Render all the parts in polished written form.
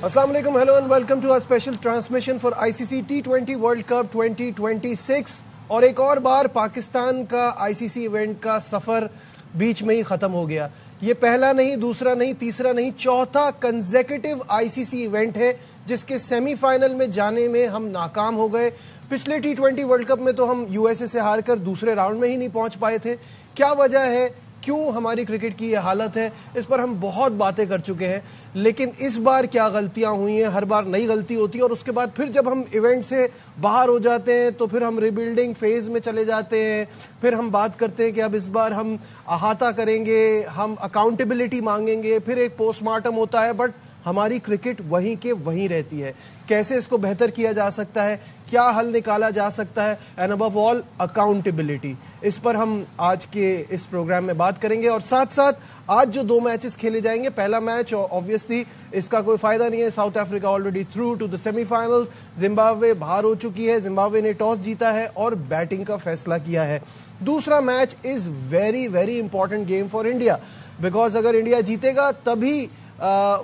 Assalamu alaikum, hello and welcome to our special transmission for ICC T20 World Cup 2026. اور ایک اور بار پاکستان کا ICC event کا سفر بیچ میں ہی ختم ہو گیا. یہ پہلا نہیں, دوسرا نہیں, تیسرا نہیں, چوتھا کنزیکٹیو ICC ایونٹ ہے جس کے سیمی فائنل میں جانے میں ہم ناکام ہو گئے. پچھلے T20 ورلڈ کپ میں تو ہم USA سے ہار کر دوسرے راؤنڈ میں ہی نہیں پہنچ پائے تھے. کیا وجہ ہے, کیوں ہماری کرکٹ کی یہ حالت ہے, اس پر ہم بہت باتیں کر چکے ہیں. لیکن اس بار کیا غلطیاں ہوئی ہیں, ہر بار نئی غلطی ہوتی ہے اور اس کے بعد پھر جب ہم ایونٹ سے باہر ہو جاتے ہیں تو پھر ہم ریبلڈنگ فیز میں چلے جاتے ہیں. پھر ہم بات کرتے ہیں کہ اب اس بار ہم احاطہ کریں گے, ہم اکاؤنٹیبلٹی مانگیں گے, پھر ایک پوسٹ مارٹم ہوتا ہے. بٹ ہماری کرکٹ وہیں کے وہیں رہتی ہے. کیسے اس کو بہتر کیا جا سکتا ہے, کیا حل نکالا جا سکتا ہے, اینڈ ابو آل اکاؤنٹیبلٹی, اس پر ہم آج کے اس پروگرام میں بات کریں گے. اور ساتھ ساتھ آج جو 2 میچز کھیلے جائیں گے, پہلا میچ آبویسلی اس کا کوئی فائدہ نہیں ہے, South Africa already through to the semi finals, Zimbabwe باہر ہو چکی ہے, زمبابوے نے ٹاس جیتا ہے اور بیٹنگ کا فیصلہ کیا ہے. دوسرا match is very very important game for India, because اگر انڈیا جیتے گا تبھی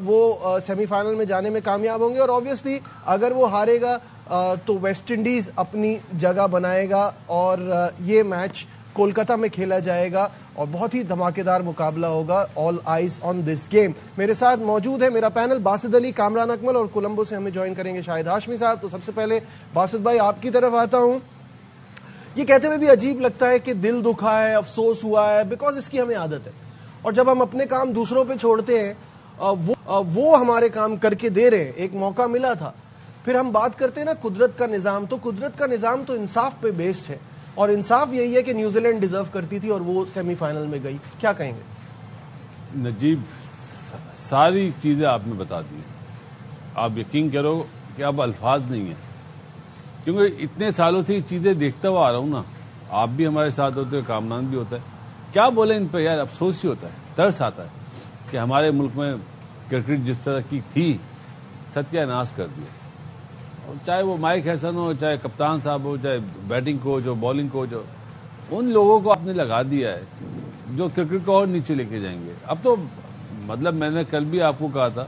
وہ سیمی فائنل میں جانے میں کامیاب ہوں گے, اور آبویسلی اگر وہ ہارے گا تو ویسٹ انڈیز اپنی جگہ بنائے گا. اور یہ میچ کولکتہ میں کھیلا جائے گا اور بہت ہی دھماکے دار مقابلہ ہوگا. آل آئیز آن دس گیم. میرے ساتھ موجود ہے میرا پینل, باسط علی, کامران اکمل, اور کولمبو سے ہمیں جوائن کریں گے شاہد ہاشمی صاحب. تو سب سے پہلے باسط بھائی آپ کی طرف آتا ہوں. یہ کہتے ہوئے بھی عجیب لگتا ہے کہ دل دکھا ہے, افسوس ہوا ہے, بیکاز اس کی ہمیں عادت ہے, اور جب ہم اپنے کام دوسروں پہ چھوڑتے ہیں وہ ہمارے کام کر کے دے رہے ہیں. ایک موقع ملا تھا. پھر ہم بات کرتے ہیں نا قدرت کا نظام, تو قدرت کا نظام تو انصاف پہ بیسڈ ہے, اور انصاف یہی ہے کہ نیوزی لینڈ ڈیزرو کرتی تھی اور وہ سیمی فائنل میں گئی. کیا کہیں گے نجیب؟ ساری چیزیں آپ نے بتا دی. آپ یقین کرو کہ اب الفاظ نہیں ہیں, کیونکہ اتنے سالوں سے یہ چیزیں دیکھتا ہوا آ رہا ہوں نا. آپ بھی ہمارے ساتھ ہوتے ہیں, کامران بھی ہوتا ہے. کیا بولیں ان پہ یار, افسوس ہی ہوتا ہے, ترس آتا ہے کہ ہمارے ملک میں کرکٹ جس طرح کی تھی ستیہ ناش کر دیا. چاہے وہ مائک ہیسن ہو, چاہے کپتان صاحب ہو, چاہے بیٹنگ کوچ ہو, بالنگ کوچ ہو, ان لوگوں کو آپ نے لگا دیا ہے جو کرکٹ کو اور نیچے لے کے جائیں گے. اب تو مطلب میں نے کل بھی آپ کو کہا تھا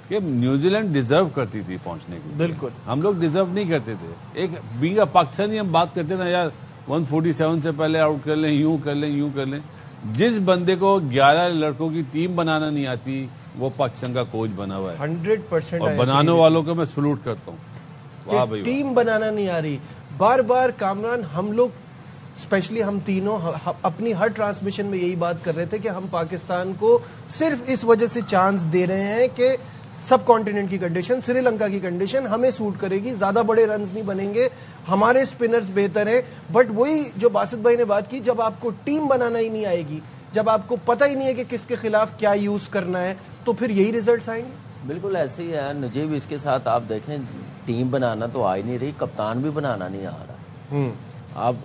کہ نیوزی لینڈ ڈیزرو کرتی تھی پہنچنے کی. بالکل, ہم لوگ ڈیزرو نہیں کرتے تھے. ایک بینگ پاکستانی ہم بات کرتے نا یار, 147 سے پہلے آؤٹ کر لیں, یوں کر لیں, یوں کر لیں. جس بندے کو 11 لڑکوں کی ٹیم بنانا نہیں آتی وہ پاکستان کا کوچ بنا ہوا ہے 100%. اور بنانے والوں کو میں سلوٹ کرتا ہوں. ٹیم بنانا نہیں آ رہی. بار بار کامران, ہم لوگ اسپیشلی ہم تینوں اپنی ہر ٹرانسمیشن میں یہی بات کر رہے تھے کہ ہم پاکستان کو صرف اس وجہ سے چانس دے رہے ہیں کہ سب کانٹیننٹ کی کنڈیشن, سری لنکا کی کنڈیشن ہمیں سوٹ کرے گی, زیادہ بڑے رنز نہیں بنیں گے, ہمارے اسپنرز بہتر ہیں. بٹ وہی جو باسط بھائی نے بات کی, جب آپ کو ٹیم بنانا ہی نہیں آئے گی, جب آپ کو پتہ ہی نہیں ہے کہ کس کے خلاف کیا یوز کرنا ہے, تو پھر یہی ریزلٹس آئیں گے. بالکل ایسے ہی ہے نجیب. اس کے ساتھ آپ دیکھیں ٹیم بنانا تو آ ہی نہیں رہی, کپتان بھی بنانا نہیں آ رہا. آپ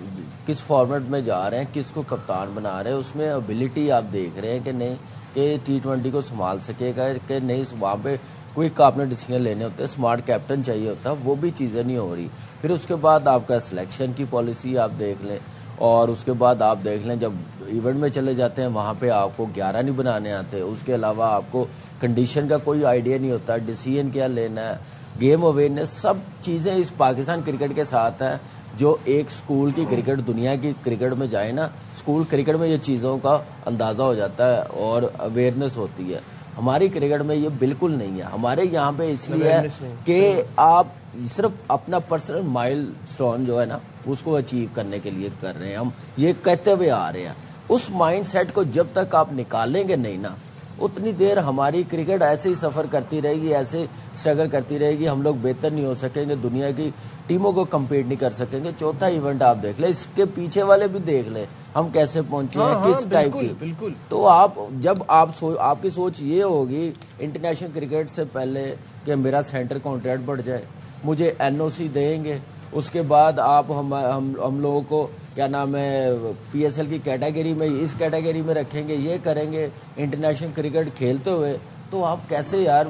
کس فارمیٹ میں جا رہے ہیں, کس کو کپتان بنا رہے ہیں, اس میں ابیلٹی آپ دیکھ رہے ہیں کہ نہیں کہ T20 کو سنبھال سکے گا کہ نہیں. وہاں پہ کوئک آپ نے ڈیسیجن لینے ہوتے ہیں, اسمارٹ کیپٹن چاہیے ہوتا ہے, وہ بھی چیزیں نہیں ہو رہی. پھر اس کے بعد آپ کا سلیکشن کی پالیسی آپ دیکھ لیں, اور اس کے بعد آپ دیکھ لیں جب ایونٹ میں چلے جاتے ہیں وہاں پہ آپ کو 11 نہیں بنانے آتے. اس کے علاوہ آپ کو کنڈیشن کا کوئی آئیڈیا نہیں ہوتا, ڈیسیجن کیا لینا ہے, گیم اویئرنیس, سب چیزیں اس پاکستان کرکٹ کے ساتھ ہیں. جو ایک سکول کی کرکٹ دنیا کی کرکٹ میں جائے نا, سکول کرکٹ میں یہ چیزوں کا اندازہ ہو جاتا ہے اور اویئرنیس ہوتی ہے. ہماری کرکٹ میں یہ بالکل نہیں ہے. ہمارے یہاں پہ اس لیے ہے کہ آپ صرف اپنا پرسنل مائل سٹون جو ہے نا اس کو اچیو کرنے کے لیے کر رہے ہیں. ہم یہ کہتے ہوئے آ رہے ہیں, اس مائنڈ سیٹ کو جب تک آپ نکالیں گے نہیں نا, اتنی دیر ہماری کرکٹ ایسے ہی سفر کرتی رہے گی, ایسے اسٹرگل کرتی رہے گی. ہم لوگ بہتر نہیں ہو سکیں گے, دنیا کی ٹیموں کو کمپیٹ نہیں کر سکیں گے. چوتھا ایونٹ آپ دیکھ لیں, اس کے پیچھے والے بھی دیکھ لیں ہم کیسے پہنچے ہیں, کس ٹائپ کی. بالکل. تو آپ جب آپ کی سوچ یہ ہوگی انٹرنیشنل کرکٹ سے پہلے کہ میرا سینٹر کانٹریکٹ بڑھ جائے, مجھے NOC دیں گے, اس کے بعد آپ ہم لوگوں کو کیا نام ہے PSL کی کیٹیگری میں, اس کیٹیگری میں رکھیں گے, یہ کریں گے. انٹرنیشنل کرکٹ کھیلتے ہوئے تو آپ کیسے یار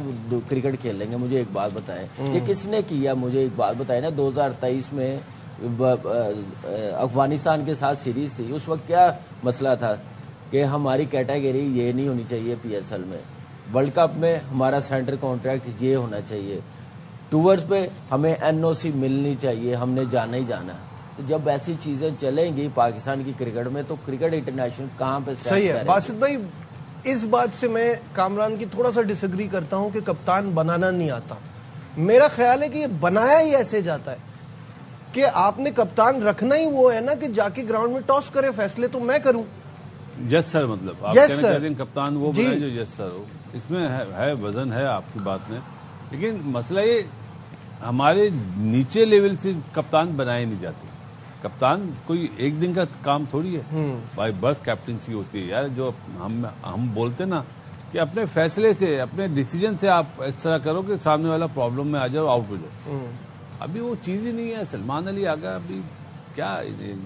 کرکٹ کھیل لیں گے؟ مجھے ایک بات بتائیں, یہ کس نے کیا؟ مجھے ایک بات بتائیں نا, 2023 میں افغانستان کے ساتھ سیریز تھی, اس وقت کیا مسئلہ تھا کہ ہماری کیٹیگری یہ نہیں ہونی چاہیے PSL میں. ورلڈ کپ میں ہمارا سینٹر کانٹریکٹ یہ ہونا چاہیے, ٹورز پہ ہمیں NOC ملنی چاہیے, ہم نے جانا ہی جانا. تو جب ایسی چیزیں چلیں گی پاکستان کی کرکٹ میں تو کرکٹ انٹرنیشنل کہاں پہ صحیح ہے. باسط بھائی اس بات سے میں کامران کی تھوڑا سا ڈس ایگری کرتا ہوں کہ کپتان بنانا نہیں آتا. میرا خیال ہے کہ یہ بنایا ہی ایسے جاتا ہے کہ آپ نے کپتان رکھنا ہی وہ ہے نا کہ جا کے گراؤنڈ میں ٹاس کرے, فیصلے تو میں کروں. یس سر, مطلب آپ Yes, کہنا sir. چاہتے ہیں کپتان وہ بنائے جو یس سر ہو. اس میں ہے وزن ہے آپ کی بات میں, لیکن مسئلہ یہ ہمارے نیچے لیول سے کپتان بنائے نہیں جاتے. کپتان کوئی ایک دن کا کام تھوڑی ہے, بائی برتھ کیپٹنسی ہوتی ہے یار. جو ہم بولتے نا کہ اپنے فیصلے سے, اپنے ڈیسیجن سے آپ اس طرح کرو کہ سامنے والا پرابلم میں آ جاؤ, آؤٹ ہو جاؤ. ابھی وہ چیز ہی نہیں ہے. سلمان علی آ گیا, ابھی کیا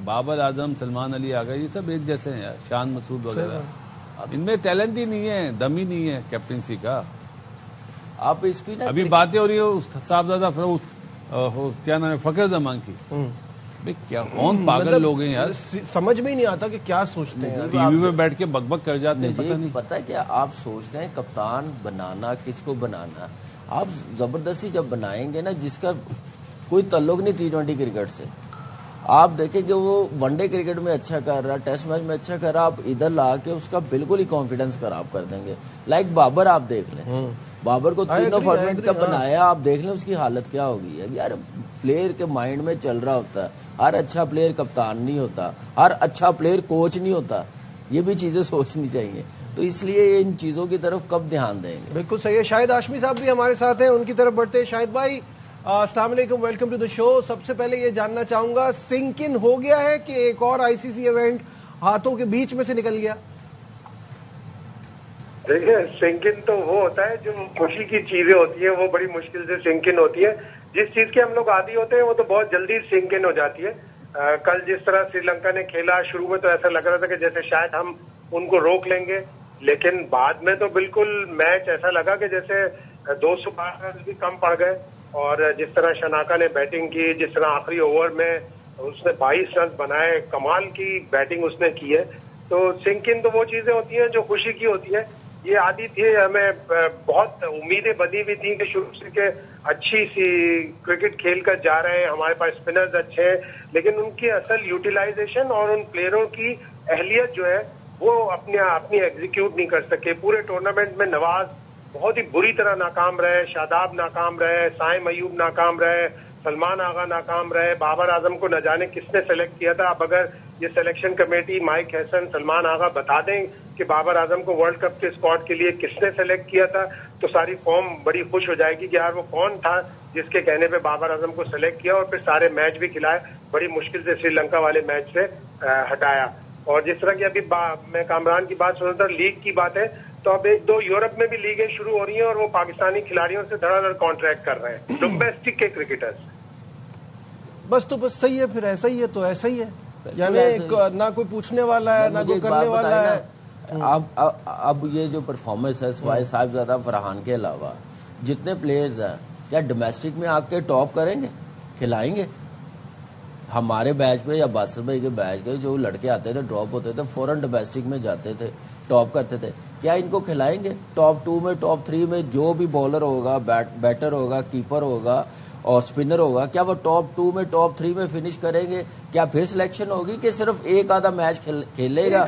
بابر اعظم, سلمان علی آ گیا, یہ سب ایک جیسے ہیں, شان مسعود وغیرہ. ان میں ٹیلنٹ ہی نہیں ہے, دم ہی نہیں ہے کیپٹنسی کا. آپ اس کی ابھی باتیں ہو رہی ہے صاحبزادہ فروخ کیا نام ہے فخر زمان کی. کیا کون پاگل لوگ ہیں یار, سمجھ میں ہی نہیں آتا کہ کیا سوچتے ہیں. ٹی وی پہ بیٹھ کے بک بک کر جاتے ہیں. پتہ نہیں پتا ہے کیا آپ سوچتے ہیں کپتان بنانا, کس کو بنانا. آپ زبردستی جب بنائیں گے نا جس کا کوئی تعلق نہیں T20 کرکٹ سے, آپ دیکھیں کہ وہ ون ڈے کرکٹ میں اچھا کر رہا, ٹیسٹ میچ میں اچھا کر رہا, آپ ادھر لا کے اس کا بالکل ہی کانفیڈنس خراب کر دیں گے. لائک بابر آپ دیکھ لیں, بابر کو تینوں فارمیٹ کا بنایا, آپ دیکھ لیں اس کی حالت کیا ہوگی یار. پلیئر کے مائنڈ میں چل رہا ہوتا ہے, ہر اچھا پلیئر کپتان نہیں ہوتا, ہر اچھا پلیئر کوچ نہیں ہوتا. یہ بھی چیزیں سوچنی چاہیے. تو اس لیے ان چیزوں کی طرف کب دھیان دیں گے. بالکل صحیح ہے. شاہد ہاشمی صاحب بھی ہمارے ساتھ ہیں, ان کی طرف بڑھتے ہیں. شاہد بھائی السلام علیکم, ویلکم ٹو دا شو. سب سے پہلے یہ جاننا چاہوں گا, سنک ان ہو گیا ہے کہ ایک اور ICC ایونٹ ہاتھوں کے بیچ میں سے نکل گیا؟ دیکھیں, سنک ان تو وہ ہوتا ہے جو خوشی کی چیزیں ہوتی ہیں وہ بڑی مشکل سے سنک ان ہوتی ہے. جس چیز کے ہم لوگ عادی ہوتے ہیں وہ تو بہت جلدی سنک ان ہو جاتی ہے. کل جس طرح سری لنکا نے کھیلا, شروع میں تو ایسا لگ رہا تھا کہ جیسے شاید ہم ان کو روک لیں گے, لیکن بعد میں تو بالکل میچ ایسا لگا کہ جیسے 212 رن بھی کم پڑ گئے. اور جس طرح شناکا نے بیٹنگ کی, جس طرح آخری اوور میں اس نے 22 رن بنائے, کمال کی بیٹنگ اس نے کی ہے. تو سنک ان تو وہ چیزیں ہوتی ہیں جو خوشی کی ہوتی ہے. یہ عادی تھی, ہمیں بہت امیدیں بنی ہوئی تھیں کہ شروع سے کہ اچھی سی کرکٹ کھیل کر جا رہے ہیں, ہمارے پاس اسپنرز اچھے ہیں, لیکن ان کی اصل یوٹیلائزیشن اور ان پلیئروں کی اہلیت جو ہے وہ اپنی ایگزیکیوٹ نہیں کر سکے. پورے ٹورنامنٹ میں نواز بہت ہی بری طرح ناکام رہے, شاداب ناکام رہے, سائم ایوب ناکام رہے, سلمان آغا ناکام رہے. بابر اعظم کو نہ جانے کس نے سلیکٹ کیا تھا. اب اگر یہ سلیکشن کمیٹی مائک حسن, سلمان آغا بتا دیں کہ بابر اعظم کو ورلڈ کپ کے اسکواڈ کے لیے کس نے سلیکٹ کیا تھا, تو ساری قوم بڑی خوش ہو جائے گی کہ یار وہ کون تھا جس کے کہنے پہ بابر اعظم کو سلیکٹ کیا اور پھر سارے میچ بھی کھلائے, بڑی مشکل سے سری لنکا والے میچ سے ہٹایا. اور جس طرح کی ابھی میں کامران کی بات سن رہا تھا, لیگ کی بات ہے, تو اب 1-2 یورپ میں بھی لیگیں شروع ہو رہی ہیں اور وہ پاکستانی کھلاڑیوں سے دھڑا دھڑ کانٹریکٹ کر رہے ہیں, ڈومیسٹک کے کرکٹرز. بس تو بس صحیح ہے, پھر ایسا ہی ہے تو ایسا ہی ہے, یعنی نہ کوئی پوچھنے والا ہے نہ کوئی کرنے والا ہے. اب یہ جو پرفارمنس ہے سوائے صاحبزادہ فرحان کے علاوہ جتنے پلیئرز ہیں, کیا ڈومیسٹک میں آ کے ٹاپ کریں گے, کھلائیں گے؟ ہمارے بیچ پہ یا باسط بھائی کے بیچ کے جو لڑکے آتے تھے ڈراپ ہوتے تھے, فوراً ڈومیسٹک میں جاتے تھے, ٹاپ کرتے تھے. کیا ان کو کھلائیں گے؟ ٹاپ 2 میں, ٹاپ 3 میں جو بھی بالر ہوگا, بیٹر ہوگا, کیپر ہوگا اور اسپنر ہوگا, کیا وہ ٹاپ 2 میں, ٹاپ 3 میں فنش کریں گے؟ کیا پھر سلیکشن ہوگی کہ صرف ایک آدھا میچ کھیلے گا,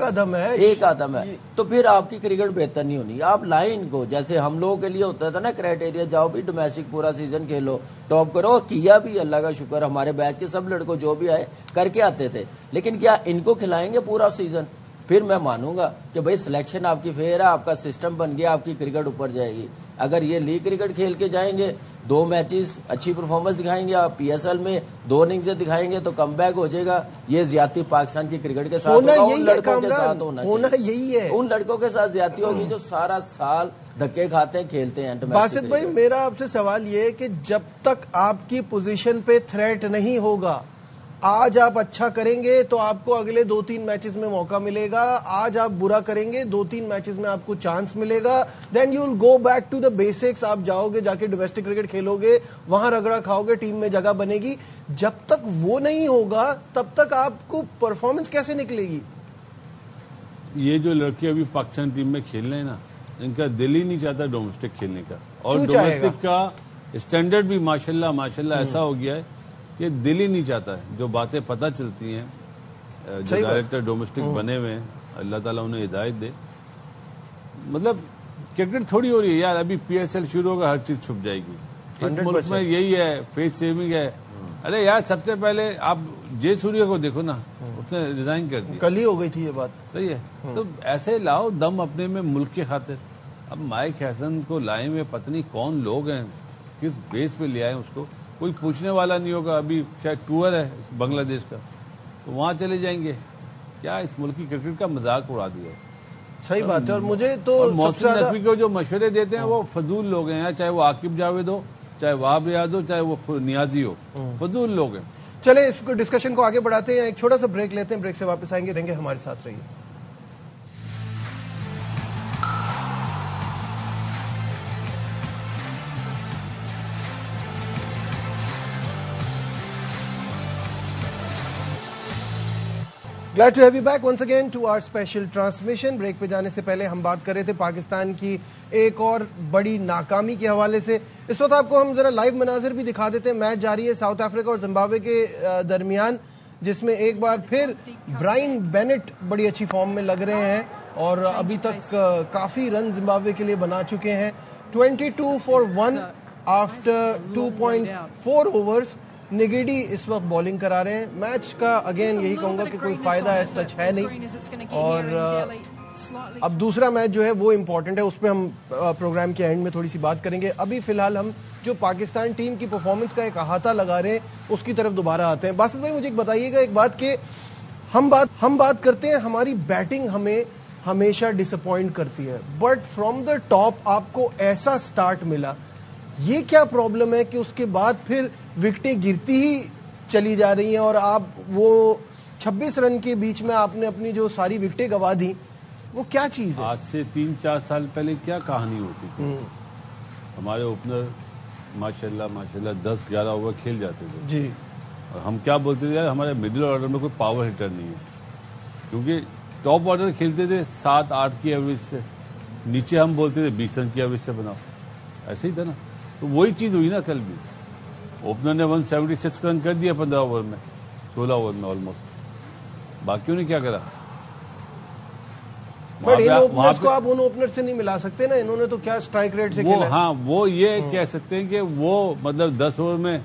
ایک آدھا میچ؟ تو پھر آپ کی کرکٹ بہتر نہیں ہونی. آپ لائیں ان کو, جیسے ہم لوگوں کے لیے ہوتا تھا نا کرائٹیریا, جاؤ بھی ڈومیسٹک پورا سیزن کھیلو, ٹاپ کرو. کیا بھی, اللہ کا شکر, ہمارے بیچ کے سب لڑکوں جو بھی آئے کر کے آتے تھے. لیکن کیا ان کو کھلائیں گے پورا سیزن؟ پھر میں مانوں گا کہ بھائی سلیکشن آپ کی فیئر ہے, آپ کا سسٹم بن گیا, آپ کی کرکٹ اوپر جائے گی. اگر یہ لیگ کرکٹ کھیل کے جائیں گے, 2 میچز اچھی پرفارمنس دکھائیں گے, آپ PSL میں 2 اننگز دکھائیں گے تو کم بیک ہو جائے گا. یہ زیادتی پاکستان کی کرکٹ کے ساتھ ہوگا, ان لڑکوں کے ساتھ ہونا چاہیے. ان لڑکوں کے ساتھ زیادتی ہوگی جو سارا سال دھکے کھاتے ہیں, کھیلتے ہیں. باسط بھائی میرا آپ سے سوال یہ ہے کہ جب تک آپ کی پوزیشن پہ تھریٹ نہیں ہوگا, آج آپ اچھا کریں گے تو آپ کو اگلے 2-3 میچز میں موقع ملے گا, آج آپ برا کریں گے 2-3 میچز میں آپ کو چانس ملے گا, then you will go back to the basics. آپ جاؤ گے, جا کے ڈومیسٹک کرکٹ کھیلو گے, وہاں رگڑا کھاؤ گے, ٹیم میں جگہ بنے گی. جب تک وہ نہیں ہوگا تب تک آپ کو پرفارمنس کیسے نکلے گی؟ یہ جو لڑکے ابھی پاکستان ٹیم میں کھیل رہے ہیں نا, ان کا دل ہی نہیں چاہتا ڈومیسٹک کھیلنے کا, اور ڈومیسٹک کا اسٹینڈرڈ بھی ماشاءاللہ ایسا ہو گیا ہے کہ دل ہی نہیں چاہتا ہے. جو باتیں پتہ چلتی ہیں, جو ڈائریکٹر ڈومیسٹک بنے ہوئے ہیں, اللہ تعالیٰ انہیں ہدایت دے. مطلب کرکٹ تھوڑی ہو رہی ہے یار, ابھی پی ایس ایل شروع ہوگا, ہر چیز چھپ جائے گی. اس ملک میں یہی ہے, فیس سیونگ ہے. ارے یار سب سے پہلے آپ جے سوریا کو دیکھو نا, اس نے ریزائن کر دیا, کل ہی ہو گئی تھی یہ بات. صحیح ہے, تو ایسے لاؤ دم اپنے میں ملک کی خاطر. اب مائک ہیسن کو لائے ہوئے پتہ نہیں کون لوگ ہیں, کس بیس پہ لے آئے اس کو, کوئی پوچھنے والا نہیں ہوگا. ابھی شاید ٹور ہے بنگلہ دیش کا, تو وہاں چلے جائیں گے. کیا اس ملک کی کرکٹ کا مذاق اڑا دیا ہے. صحیح بات ہے. اور مجھے تو محسن نقوی کو جو مشورے دیتے ہیں وہ فضول لوگ ہیں, چاہے وہ عاقب جاوید ہو, چاہے وہاب ریاض ہو, چاہے وہ نیازی ہو, فضول لوگ ہیں. چلے اس ڈسکشن کو آگے بڑھاتے ہیں, ایک چھوٹا سا بریک لیتے ہیں, بریک سے واپس آئیں گے, رہیں گے ہمارے ساتھ رہیے. Glad to have you back once again to our special transmission. Break پہ جانے سے پہلے ہم بات کر رہے تھے پاکستان کی ایک اور بڑی ناکامی کے حوالے سے. اس وقت آپ کو ہم ذرا لائیو مناظر بھی دکھا دیتے ہیں. میچ جاری ہے ساؤتھ افریقہ اور زمبابوے کے درمیان, جس میں ایک بار پھر برائن بینٹ بڑی اچھی فارم میں لگ رہے ہیں اور ابھی تک کافی رن زمبابوے کے لیے بنا چکے ہیں. 22 for 1 after 2.4 overs. نگیڈی اس وقت بولنگ کرا رہے ہیں. میچ کا اگین یہی کہوں گا کہ کوئی فائدہ ہے سچ ہے نہیں, اور اب دوسرا میچ جو ہے وہ امپورٹنٹ ہے, اس پہ ہم پروگرام کے اینڈ میں تھوڑی سی بات کریں گے. ابھی فی الحال ہم جو پاکستان ٹیم کی پرفارمنس کا ایک احاطہ لگا رہے ہیں اس کی طرف دوبارہ آتے ہیں. باسط بھائی مجھے بتائیے گا ایک بات کہ ہم بات کرتے ہیں ہماری بیٹنگ ہمیں ہمیشہ ڈس اپوائنٹ کرتی ہے, بٹ فرام دا ٹاپ آپ کو ایسا سٹارٹ ملا, یہ کیا پرابلم ہے کہ اس کے بعد پھر وکٹیں گرتی ہی چلی جا رہی ہیں اور آپ وہ 26 رن کے بیچ میں آپ نے اپنی جو ساری وکٹیں گوا دی, وہ کیا چیز ہے؟ آج سے 3-4 سال پہلے کیا کہانی ہوتی تھی. ہمارے اوپنر ماشاءاللہ 10-11 اوور کھیل جاتے تھے جی, اور ہم کیا بولتے تھے یار ہمارے مڈل آرڈر میں کوئی پاور ہٹر نہیں ہے, کیونکہ ٹاپ آرڈر کھیلتے تھے 7-8 کی ایوریج سے, نیچے ہم بولتے تھے 20 رن کی ایوریج سے بناؤ. ایسے ہی تھا نا, تو وہی چیز ہوئی نا کل بھی. اوپنر نے 176 رن کر دیا 15 اوور میں, 16 اوور میں آلموسٹ. باقیوں نے کیا کرا؟ بٹ ان اوپنرز کو آپ ان اوپنر سے نہیں ملا سکتے نا, انہوں نے تو کیا اسٹرائک ریٹ سے کھیلا. ہاں وہ یہ کہہ سکتے ہیں کہ وہ مطلب 10 اوور میں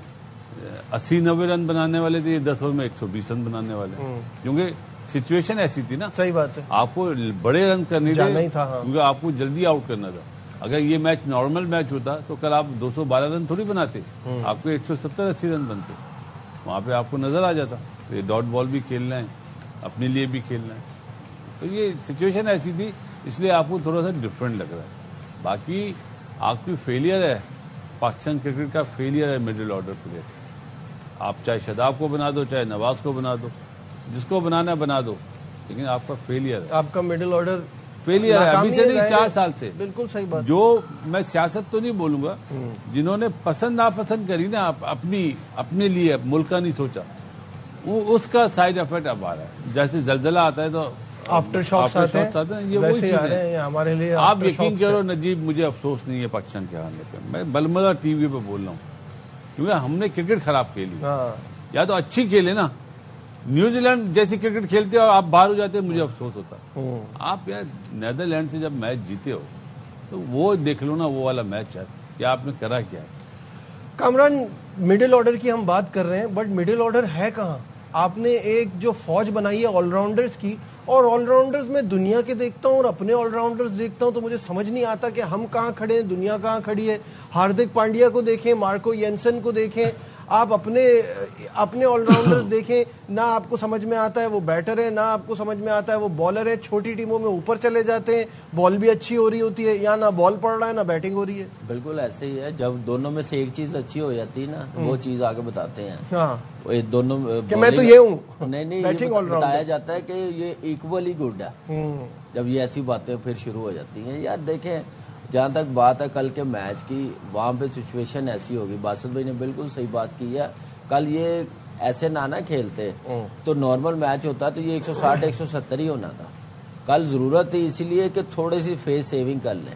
80-90 رن بنانے والے تھے, 10 اوور میں 120 رن بنانے والے, کیونکہ سچویشن ایسی تھی نا. صحیح بات ہے, آپ کو بڑے رن کرنے تھا, کیونکہ آپ کو جلدی آؤٹ کرنا تھا. اگر یہ میچ نارمل میچ ہوتا تو کل آپ 212 رن تھوڑی بناتے, آپ کو 170-80 رن بنتے. وہاں پہ آپ کو نظر آ جاتا یہ ڈاٹ بال بھی کھیلنا ہے, اپنے لیے بھی کھیلنا ہے. تو یہ سچویشن ایسی تھی, اس لیے آپ کو تھوڑا سا ڈفرینٹ لگ رہا ہے. باقی آپ کی فیلئر ہے, پاکستان کرکٹ کا فیلئر ہے مڈل آرڈر پلیئر. آپ چاہے شاداب کو بنا دو, چاہے نواز کو بنا دو, جس کو بنانا بنا دو, لیکن آپ کا فیلئر ہے, آپ کا مڈل آرڈر فیلئر ہے. ابھی سے نہیں, 4 سال سے. بالکل صحیح بات. جو میں سیاست تو نہیں بولوں گا, جنہوں نے پسند ناپسند کری نا اپنے لیے, ملک کا نہیں سوچا, اس کا سائڈ افیکٹ اب آ رہا ہے. جیسے زلزلہ آتا ہے تو آفٹر شاکس آتے ہیں, یہ وہی چیز ہے ہمارے لیے. آپ یقین کرو نجیب, مجھے افسوس نہیں ہے پاکستان کے ہارنے پہ. میں بلملا ٹی وی پہ بول رہا ہوں, کیونکہ ہم نے کرکٹ خراب کھیلی. یا تو اچھی کھیلے نا, نیوزی لینڈ جیسی کرکٹ کھیلتے اور آپ باہر ہو جاتے, مجھے افسوس ہوتا. آپ یار نیدرلینڈ سے جب میچ جیتے ہو تو وہ دیکھ لو نا, وہ والا میچ ہے کہ آپ نے کرا کیا ہے. کامران, مڈل آرڈر کی ہم بات کر رہے ہیں, بٹ مڈل آرڈر ہے کہاں؟ آپ نے ایک جو فوج بنائی ہے آل راؤنڈرز کی, اور آل راؤنڈرز میں دنیا کے دیکھتا ہوں اور اپنے آل راؤنڈرز دیکھتا ہوں تو مجھے سمجھ نہیں آتا کہ ہم کہاں کھڑے ہیں, دنیا کہاں کھڑی ہے. ہاردک پانڈیا کو دیکھیں, مارکو ینسن کو دیکھیں, آپ اپنے آل راؤنڈرز دیکھیں, نہ آپ کو سمجھ میں آتا ہے وہ بیٹر ہے, نہ آپ کو سمجھ میں آتا ہے وہ بالر ہے. چھوٹی ٹیموں میں اوپر چلے جاتے ہیں, بال بھی اچھی ہو رہی ہوتی ہے, یا نہ بال پڑ رہا ہے نہ بیٹنگ ہو رہی ہے. بالکل ایسے ہی ہے, جب دونوں میں سے ایک چیز اچھی ہو جاتی ہے نا تو وہ چیز آگے بتاتے ہیں. ہاں, دونوں کہ میں تو یہ ہوں, نہیں بتایا جاتا ہے کہ یہ ایکولی گڈ ہے. جب یہ ایسی باتیں پھر شروع ہو جاتی ہیں. یار دیکھیں, جہاں تک بات ہے کل کے میچ کی, وہاں پہ سچویشن ایسی ہوگی. باسط بھائی نے بالکل صحیح بات کی ہے. کل یہ ایسے نہ کھیلتے تو نارمل میچ ہوتا تو یہ 160-170 ہی ہونا تھا. کل ضرورت تھی اسی لیے کہ تھوڑی سی فیس سیونگ کر لیں,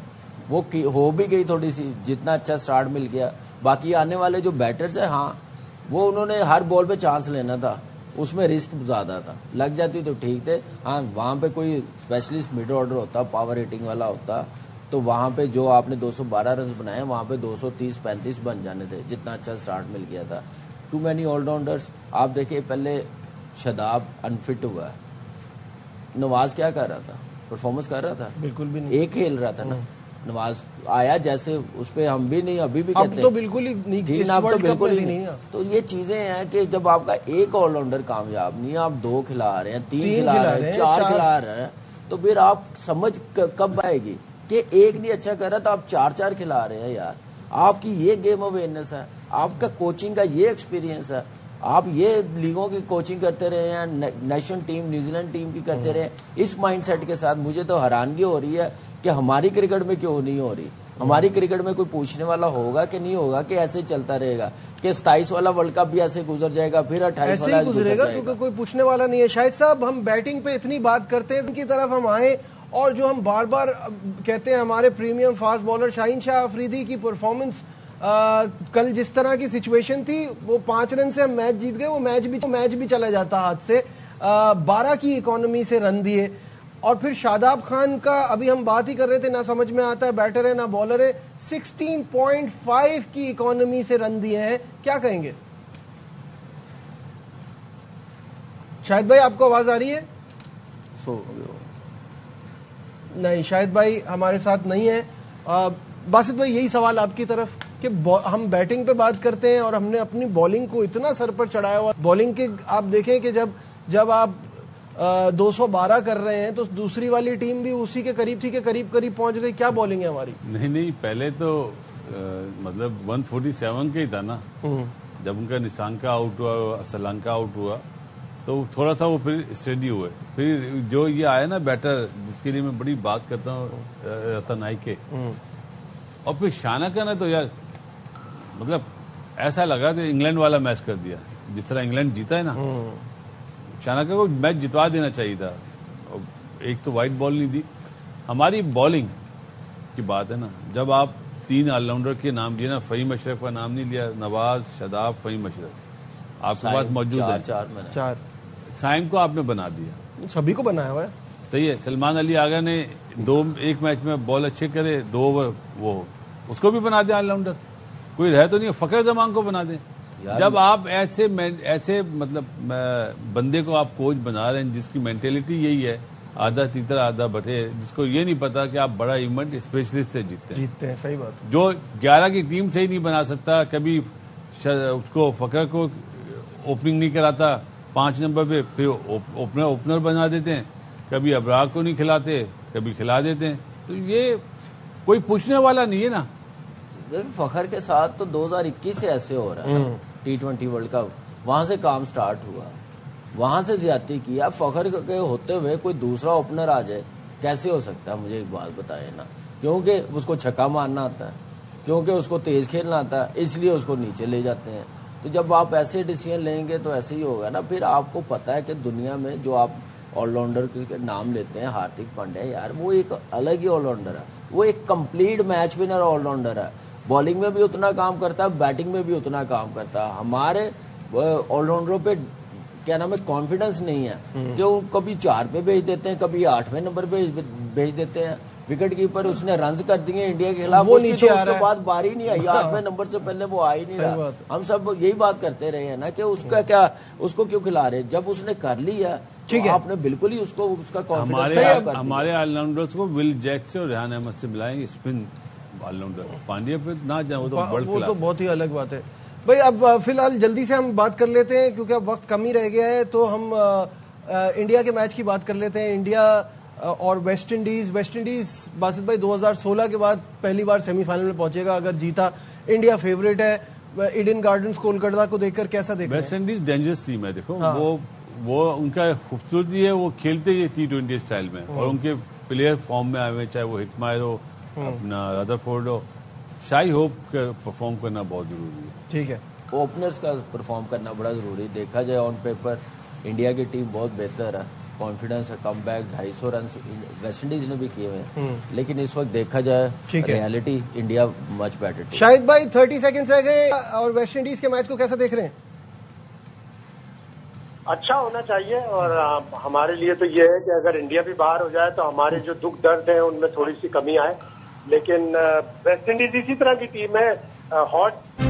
وہ ہو بھی گئی تھوڑی سی, جتنا اچھا سٹارٹ مل گیا. باقی آنے والے جو بیٹرز ہیں, ہاں وہ انہوں نے ہر بال پہ چانس لینا تھا, اس میں رسک زیادہ تھا, لگ جاتی تو ٹھیک تھے. ہاں وہاں پہ کوئی اسپیشلسٹ مڈ آرڈر ہوتا, پاور ہیٹنگ والا ہوتا, تو وہاں پہ جو آپ نے 212 رنز بنائے وہاں پہ 230-35 بن جانے تھے, جتنا اچھا سٹارٹ مل گیا تھا. Too many all rounders. آپ دیکھیں پہلے شاداب انفٹ ہوا ہے, نواز کیا کر رہا تھا, پرفارمنس کر رہا تھا, بالکل بھی نہیں, ایک کھیل رہا تھا نا. نواز آیا جیسے اس پہ ہم بھی نہیں, ابھی بھی اب کہتے تو بالکل ہی نہیں, اب تو بالکل ہی نہیں. تو یہ چیزیں ہیں کہ جب آپ کا ایک آل راؤنڈر کامیاب نہیں, آپ 2 کھلا رہے ہیں, 3 کھلا رہے ہیں, 4 کھلا رہے ہیں, تو پھر آپ سمجھ کب آئے گی کہ ایک نہیں اچھا کر رہا تو آپ 4 کھلا رہے ہیں. یار آپ کی یہ گیم اویئرنیس ہے, آپ کا کوچنگ کا یہ ایکسپیرینس ہے, آپ یہ لیگوں کی کوچنگ کرتے رہے ہیں, national team New Zealand team کی کرتے رہے ہیں, اس مائنڈ سیٹ کے ساتھ. مجھے تو حیرانگی ہو رہی ہے کہ ہماری کرکٹ میں کیوں نہیں ہو رہی. ہماری کرکٹ میں کوئی پوچھنے والا ہوگا کہ نہیں ہوگا کہ ایسے چلتا رہے گا کہ 27 والا ورلڈ کپ بھی ایسے گزر جائے گا, پھر 28 والا ایسے ہی گزرے گا, کیونکہ کوئی پوچھنے والا نہیں ہے. شاہد صاحب, ہم بیٹنگ پہ اتنی بات کرتے ہیں, ان کی طرف ہم آئیں, اور جو ہم بار بار کہتے ہیں ہمارے پریمیم فاسٹ بالر شاہین شاہ آفریدی کی پرفارمنس, کل جس طرح کی سچویشن تھی, وہ 5 رن سے ہم میچ جیت گئے, وہ میچ بھی چلا جاتا ہاتھ سے. 12 کی اکانومی سے رن دیے, اور پھر شاداب خان کا ابھی ہم بات ہی کر رہے تھے, نہ سمجھ میں آتا ہے بیٹر ہے نہ بالر ہے, 16.5 کی اکانومی سے رن دیے ہیں. کیا کہیں گے شاہد بھائی, آپ کو آواز آ رہی ہے؟ نہیں, شاہد بھائی ہمارے ساتھ نہیں ہے. باسط بھائی, یہی سوال آپ کی طرف کہ ہم بیٹنگ پہ بات کرتے ہیں اور ہم نے اپنی بالنگ کو اتنا سر پر چڑھایا ہوا. بالنگ کے آپ دیکھیں کہ جب آپ 212 کر رہے ہیں تو دوسری والی ٹیم بھی اسی کے قریب پہنچ گئی. کیا بالنگ ہے ہماری؟ نہیں, پہلے تو مطلب 147 کا ہی تھا نا, جب ان کا نسانکا آؤٹ ہوا, سلانکا آؤٹ ہوا, تو تھوڑا سا وہ پھر اسٹڈی ہوئے. پھر جو یہ آیا نا بیٹر, جس کے لیے میں بڑی بات کرتا ہوں, رتن کے, اور پھر شانہ کا نا, تو یار مطلب ایسا لگا کہ انگلینڈ والا میچ کر دیا, جس طرح انگلینڈ جیتا ہے نا. شانہ کو میچ جتوا دینا چاہیے تھا. ایک تو وائٹ بال نہیں دی. ہماری بالنگ کی بات ہے نا, جب آپ 3 آل راؤنڈر کے نام لیے نا, فہیم اشرف کا نام نہیں لیا, نواز, شاداب, فہیم اشرف آپ کے پاس موجود ہے. 4 سائم کو آپ نے بنا دیا, سبھی کو بنایا ہوا ہے. صحیح ہے. سلمان علی آغا نے ایک میچ میں بال اچھے کرے, 2 اوور, وہ اس کو بھی بنا دیں آل راؤنڈر. کوئی رہ تو نہیں, فخر زمان کو بنا دیں. جب آپ ایسے مطلب بندے کو آپ کوچ بنا رہے ہیں جس کی مینٹیلٹی یہی ہے, آدھا تیتر آدھا بٹے, جس کو یہ نہیں پتا کہ آپ بڑا ایونٹ اسپیشلسٹ سے جیتتے ہیں. صحیح بات. جو 11 کی ٹیم سے ہی نہیں بنا سکتا, کبھی اس کو فخر کو اوپننگ نہیں کراتا 5 نمبر پہ, پھر اوپنر بنا دیتے ہیں, کبھی ابرار کو نہیں کھلاتے, کبھی کھلا دیتے ہیں. تو یہ کوئی پوچھنے والا نہیں ہے نا. فخر کے ساتھ تو 2021 سے ایسے ہو رہا ہے, T20 ورلڈ کپ, وہاں سے کام سٹارٹ ہوا, وہاں سے زیادتی کیا. فخر کے ہوتے ہوئے کوئی دوسرا اوپنر آ جائے, کیسے ہو سکتا ہے؟ مجھے ایک بات بتائے نا. کیونکہ اس کو چھکا مارنا آتا ہے, کیونکہ اس کو تیز کھیلنا آتا ہے, اس لیے اس کو نیچے لے جاتے ہیں. تو جب آپ ایسے ڈیسیژن لیں گے تو ایسے ہی ہوگا نا. پھر آپ کو پتا ہے کہ دنیا میں جو آپ آل راؤنڈر کے نام لیتے ہیں, ہاردک پانڈیا, یار وہ ایک الگ ہی آل راؤنڈر ہے, وہ ایک complete match winner all rounder ہے. بالنگ میں بھی اتنا کام کرتا ہے, بیٹنگ میں بھی اتنا کام کرتا ہے. ہمارے آل راؤنڈروں پہ کیا نام ہے, کانفیڈنس نہیں ہے کہ وہ کبھی 4 پہ بھیج دیتے ہیں, کبھی 8ویں نمبر پہ بھیج دیتے ہیں. وکٹ کیپر اس نے رنز کر دیے انڈیا کے خلاف, اس کے بعد باری نہیں آئی, 8ویں نمبر سے پہلے وہ آ ہی نہیں رہا. ہم سب یہی بات کرتے رہے ہیں نا کہ اس کا کیا, اس کو کیوں کھلا رہے. جب اس نے کر لیا آپ نے بالکل ہی اس کو اس کا کانفیڈنس. ہمارے آل راؤنڈرز کو ول جیک سے اور ریحان احمد سے ملائیں گے اسپن آل راؤنڈر. پانڈیا پہ نہ جائیں, وہ تو بہت ہی الگ بات ہے. بھائی اب فی الحال جلدی سے ہم بات کر لیتے ہیں, کیونکہ اب وقت کم ہی رہ گیا ہے, تو ہم انڈیا کے میچ کی بات کر لیتے ہیں. انڈیا اور ویسٹ انڈیز. باسط بھائی 2016 کے بعد پہلی بار سیمی فائنل میں پہنچے گا, اگر جیتا. انڈیا فیوریٹ ہے. ایڈن گارڈنز کولکتہ کو دیکھ کر کیسا دیکھ رہے ہیں؟ ویسٹ انڈیز ڈینجرس ٹیم ہے. دیکھو وہ ان کا خوبصورتی ہے, وہ کھیلتے ہی T20 اسٹائل میں, اور ان کے پلیئر فارم میں آئے ہوئے, چاہے وہ ہٹمائر ہو, اپنا رادرفورڈ ہو. شاہی ہوپ پرفارم کرنا بہت ضروری ہے. ٹھیک ہے, اوپنرز کا پرفارم کرنا بڑا ضروری. دیکھا جائے آن پیپر انڈیا کی ٹیم بہت بہتر ہے, کانفیڈنس ہے. کم بیک 250 رن ویسٹ انڈیز نے بھی کیے ہوئے ہیں, لیکن اس وقت دیکھا جائے ریئلٹی انڈیا مچ بیٹر. شاہد بھائی 30 سیکنڈ رہ گئے اور ویسٹ انڈیز کے میچ کو کیسا دیکھ رہے ہیں؟ اچھا ہونا چاہیے, اور ہمارے لیے تو یہ ہے کہ اگر انڈیا بھی باہر ہو جائے تو ہمارے جو دکھ درد ہیں ان میں تھوڑی سی کمی آئے, لیکن ویسٹ انڈیز اسی طرح کی ٹیم ہے, ہاٹ